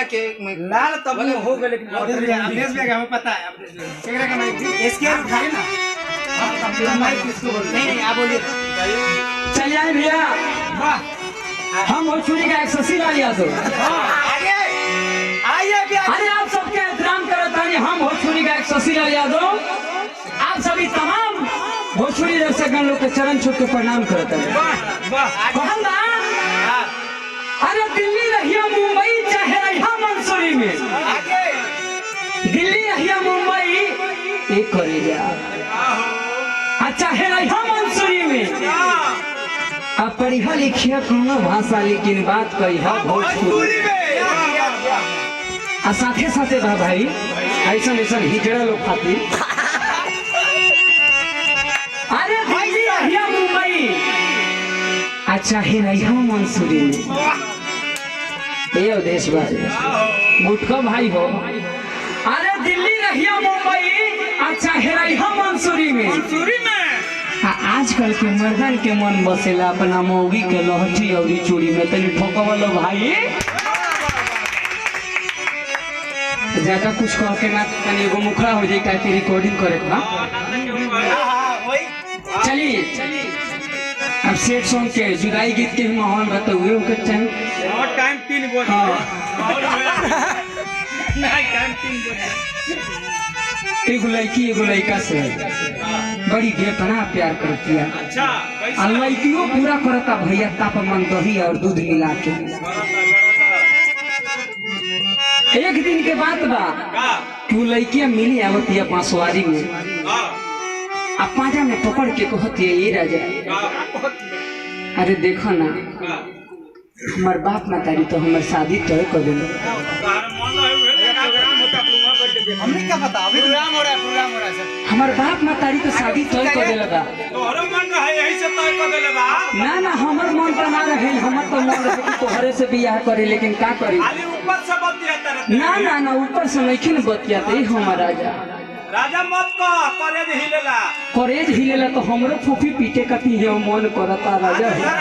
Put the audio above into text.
के लाल तब हो गए, लेकिन अवधेश भैया हमें पता है। केकरा का माइक एसकेआर उठाए ना, माइक किसको बोलते हैं? नहीं आप बोलिए। चलिए आए भैया, हम भोजपुरी का एक शशिलाल यादव। आगे आइए भैया। अरे आप सबके एहतराम करता है, हम भोजपुरी का एक शशिलाल यादव आप सभी तमाम भोजपुरी दर्शकगण लोग के चरण छू के प्रणाम करता है। अरे दिल्ली रहिया मुंबई चाहे रहिया मंसूरी में, दिल्ली रहिया मुंबई एक करे जा, चाहे रहिया मंसूरी में। अब पढ़िया लिखिया कोनो भाषा, लेकिन बात कही है भोजपुरी। आ साथे साथे बा भाई ऐसा ऐसा हिजड़ा लोग खाती। अरे दिल्ली रहिया मुंबई चाहे रहिया मंसूरी में। ये अवधेश भाई गुटका भाई हो। अरे दिल्ली रहिया मुंबई चाहे रहिया मंसूरी में। आजकल के मर्दन के मन बसेला अपना मौगी के लहठी और चूड़ी में तनी ठोकवलो भाई। ज्यादा कुछ कह के ना तनी एगो मुखड़ा हो जाए का रिकॉर्डिंग करे का। चलिए अब सेट सॉन्ग के जुदाई गीत के माहौल रहते हुए ओके टाइम 3 बजे। नहीं टाइम 3 बजे। एगो लड़की एगो लड़का से बड़ी बेपनाह प्यार करती है। अच्छा लड़कियों पूरा करता भैया तापमान दही और दूध मिला के। एक दिन के बाद बा कि लड़कियां मिली आवती है पांचवारी में, अब पाजा में पकड़ के कहती है ये राजा अरे देखो ना हमार बाप मातारी तो हमार शादी तय कर दिलो। हमने क्या पता, अभी प्रोग्राम हो रहा है सर। हमार बाप मातारी तो शादी तय कर दिलो बा। तोहरो मन है यही से तय कर देले बा। ना हमर मन तो ना रहे, हमर तो मन रहे कि तोहरे से बियाह करे, लेकिन का करी। खाली ऊपर से बतियाता रहते। ना ऊपर से नहीं बतियाते हमार राजा मत कह, करेज हिलेला। करेज हिलेला तो हमरो फूफी पीटे कती है मन करता राजा।